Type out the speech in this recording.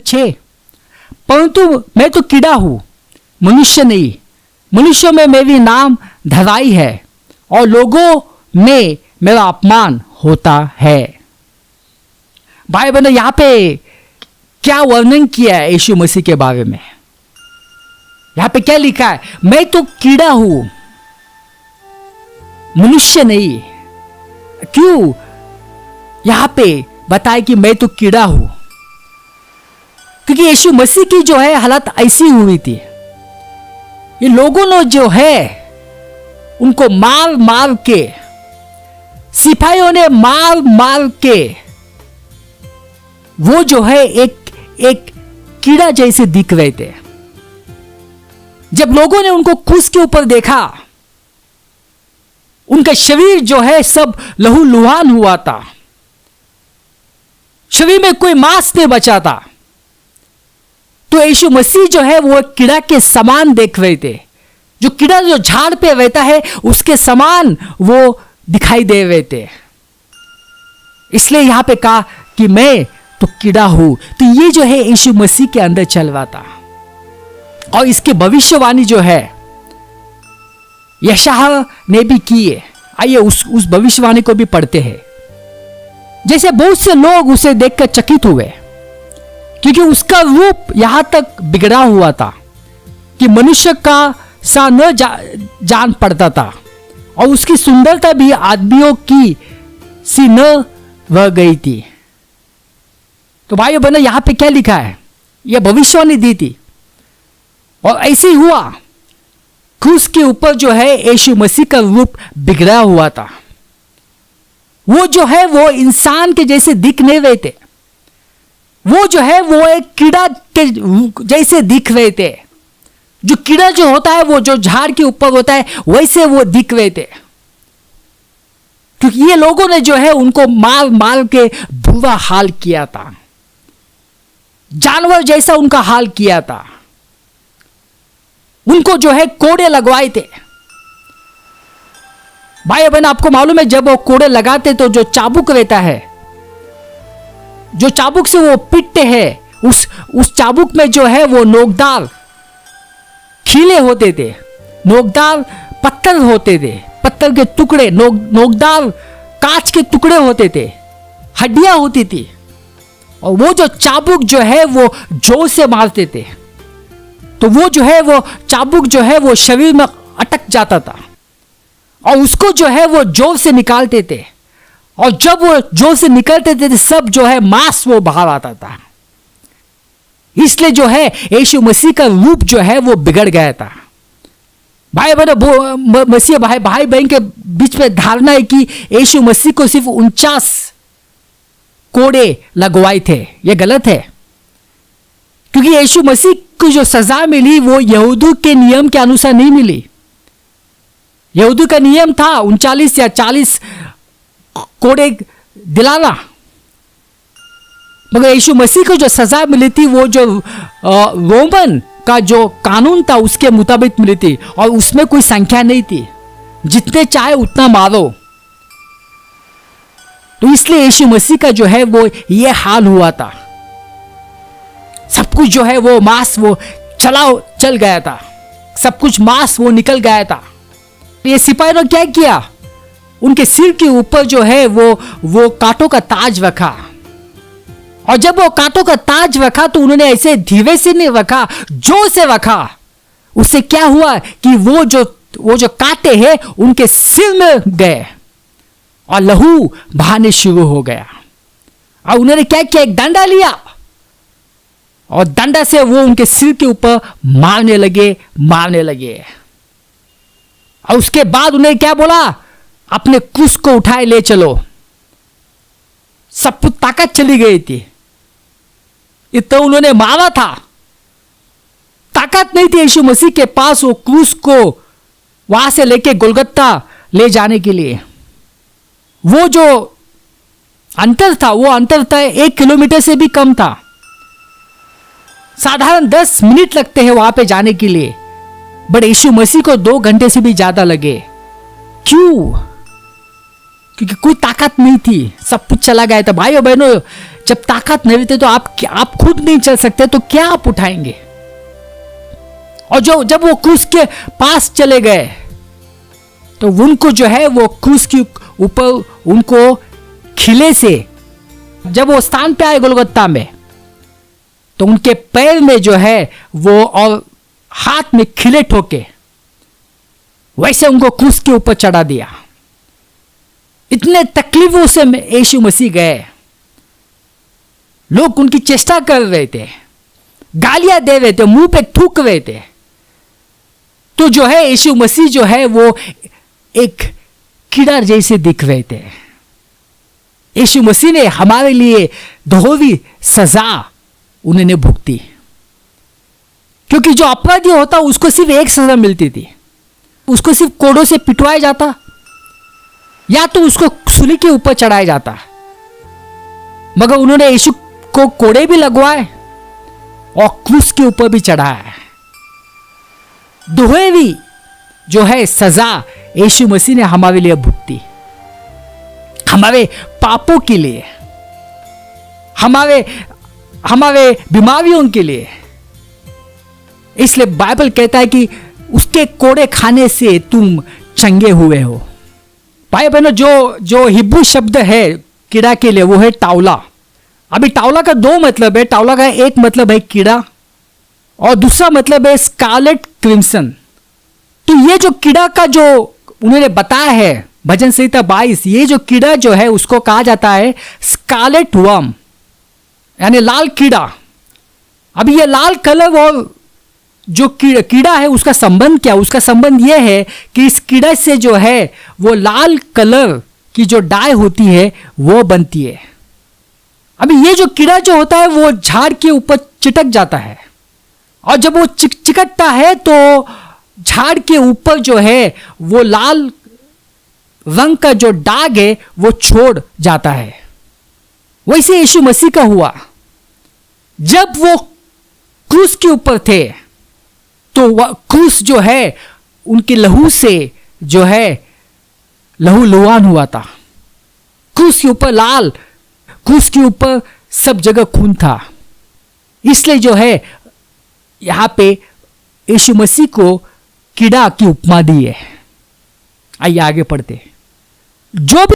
6, परंतु मैं तो कीड़ा हूं, मनुष्य नहीं। मनुष्यों में मेरी नाम धराई है और लोगों में मेरा अपमान होता है। भाई बहनों, यहां पे क्या वर्णन किया है यीशु मसीह के बारे में? यहां पे क्या लिखा है? मैं तो कीड़ा हूं, मनुष्य नहीं। क्यों यहां पे बताए कि मैं तो कीड़ा हूं? क्योंकि यीशु मसीह की जो है हालत ऐसी हुई थी, ये लोगों ने जो है उनको मार मार के, सिपाहियों ने मार मार के, वो जो है एक कीड़ा जैसे दिख रहे थे। जब लोगों ने उनको क्रूस के ऊपर देखा, उनका शरीर जो है सब लहूलुहान हुआ था, शरीर में कोई मांस नहीं बचा था। तो यीशु मसीह जो है वो कीड़ा के समान देख रहे थे। जो कीड़ा जो झाड़ पे रहता है उसके समान वो दिखाई दे रहे थे। इसलिए यहां पे कहा कि मैं तो कीड़ा हूं। तो ये जो है यीशु मसीह के अंदर चल रहा था। और इसकी भविष्यवाणी जो है यशायाह ने भी की है। आइए उस भविष्यवाणी को भी पढ़ते हैं। जैसे बहुत से लोग उसे देखकर चकित हुए, क्योंकि उसका रूप यहां तक बिगड़ा हुआ था कि मनुष्य का सा न जान पड़ता था, और उसकी सुंदरता भी आदमियों की सी न रह गई थी। तो भाइयों बहनों, यहां पे क्या लिखा है? यह भविष्यवाणी दी थी और ऐसे ही हुआ। क्रूस के ऊपर जो है यीशु मसीह का रूप बिगड़ा हुआ था। वो जो है वो इंसान के जैसे दिख नहीं रहे थे। वो जो है वो एक कीड़ा के जैसे दिख रहे थे। जो कीड़ा जो होता है वो जो झाड़ के ऊपर होता है वैसे वो दिख रहे थे। क्योंकि ये लोगों ने जो है उनको मार मार के बुरा हाल किया था, जानवर जैसा उनका हाल किया था। उनको जो है कोड़े लगवाए थे। भाई बहन, आपको मालूम है जब वो कोड़े लगाते तो जो चाबुक रहता है, जो चाबुक से वो पीटते हैं, उस चाबुक में जो है वो नोकदार खीले होते थे, नोकदार पत्थर होते थे, पत्थर के टुकड़े, नोकदार कांच के टुकड़े होते थे, हड्डियां होती थी। और वो जो चाबुक जो है वो जोर से मारते थे, तो वो जो है वो चाबुक जो है वो शरीर में अटक जाता था और उसको जो है वो जोर से निकालते थे। और जब वो जोर से निकलते थे सब जो है मांस वो बाहर आता था। इसलिए जो है यीशु मसीह का रूप जो है वो बिगड़ गया था। भाई बहनों, मसीह भाई बहन के बीच में धारणा है कि यीशु मसीह को सिर्फ 49 कोड़े लगवाए थे। यह गलत है, क्योंकि यीशु मसीह को जो सजा मिली वो यहूदी के नियम के अनुसार नहीं मिली। यहूदी का नियम था 39 या 40 कोड़े दिलाना, मगर यीशु मसीह को जो सजा मिली थी वो जो रोमन का जो कानून था उसके मुताबिक मिली थी, और उसमें कोई संख्या नहीं थी, जितने चाहे उतना मारो। तो इसलिए यीशु मसीह का जो है वो ये हाल हुआ था। सब कुछ जो है वो मांस वो चल गया था, सब कुछ मांस वो निकल गया था। ये सिपाही ने क्या किया? उनके सिर के ऊपर जो है वो कांटों का ताज रखा, और जब वो कांटों का ताज रखा तो उन्होंने ऐसे धीरे से नहीं रखा, जोर से रखा। उससे क्या हुआ कि वो जो कांटे हैं उनके सिर में गए और लहू बहाने शुरू हो गया। और उन्होंने क्या किया? एक डंडा लिया और डंडा से वो उनके सिर के ऊपर मारने लगे। और उसके बाद उन्हें क्या बोला? अपने क्रूस को उठाए ले चलो। सब कुछ ताकत चली गई थी, इतना उन्होंने मारा था, ताकत नहीं थी यीशु मसीह के पास वो क्रूस को वहां से लेके गोलगत्ता ले जाने के लिए। वो जो अंतर था वो अंतर था 1 किलोमीटर से भी कम था। साधारण 10 मिनट लगते हैं वहां पे जाने के लिए, बट यीशु मसीह को 2 घंटे से भी ज्यादा लगे। क्यों? क्योंकि कोई ताकत नहीं थी, सब कुछ चला गया था। भाइयों बहनों, जब ताकत नहीं रहती तो आप खुद नहीं चल सकते तो क्या आप उठाएंगे? और जब वो क्रूस के पास चले गए तो उनको जो है वो क्रूस के ऊपर उनको खिले से, जब वो स्थान पे आए गोलगत्ता में, तो उनके पैर में जो है वो और हाथ में खिले ठोके, वैसे उनको क्रूस के ऊपर चढ़ा दिया। इतने तकलीफों से यीशु मसीह गए, लोग उनकी चेष्टा कर रहे थे, गालियां दे रहे थे, मुंह पे थूक रहे थे, तो जो है यीशु मसीह जो है वो एक कीड़ा जैसे दिख रहे थे। यीशु मसीह ने हमारे लिए दोहरी सजा उन्होंने भुगती, क्योंकि जो अपराधी होता उसको सिर्फ एक सजा मिलती थी, उसको सिर्फ कोड़ों से पिटवाया जाता या तो उसको सूली के ऊपर चढ़ाया जाता, मगर उन्होंने यीशु को कोड़े भी लगवाए और क्रूस के ऊपर भी चढ़ाया। दोहरी जो है सजा यीशु मसीह ने हमारे लिए भुगती, हमारे पापों के लिए, हमारे बीमारियों के लिए। इसलिए बाइबल कहता है कि उसके कोड़े खाने से तुम चंगे हुए हो। भाई बहनों, जो हिब्रू शब्द है कीड़ा के लिए वो है टावला। अभी टावला का दो मतलब है। टावला का एक मतलब है कीड़ा और दूसरा मतलब है स्कारलेट क्रिम्सन। तो ये जो कीड़ा का जो उन्होंने बताया है भजन संहिता 22, ये जो कीड़ा जो है उसको कहा जाता है स्कारलेट वर्म, यानी लाल कीड़ा। अभी ये लाल कलर और जो कीड़ा है उसका संबंध क्या? उसका संबंध यह है कि इस कीड़ा से जो है वो लाल कलर की जो डाई होती है वो बनती है। अभी ये जो कीड़ा जो होता है वो झाड़ के ऊपर चिटक जाता है और जब वो चिकटता है तो झाड़ के ऊपर जो है वो लाल रंग का जो दाग है वो छोड़ जाता है। वैसे यीशु मसीह का हुआ, जब वो क्रूस के ऊपर थे तो क्रूस जो है उनके लहू से जो है लहू लुहान हुआ था। क्रूस के ऊपर लाल, क्रूस के ऊपर सब जगह खून था। इसलिए जो है यहां पे यीशु मसीह को कीड़ा की उपमा दी है। आइए आगे पढ़ते। जो भी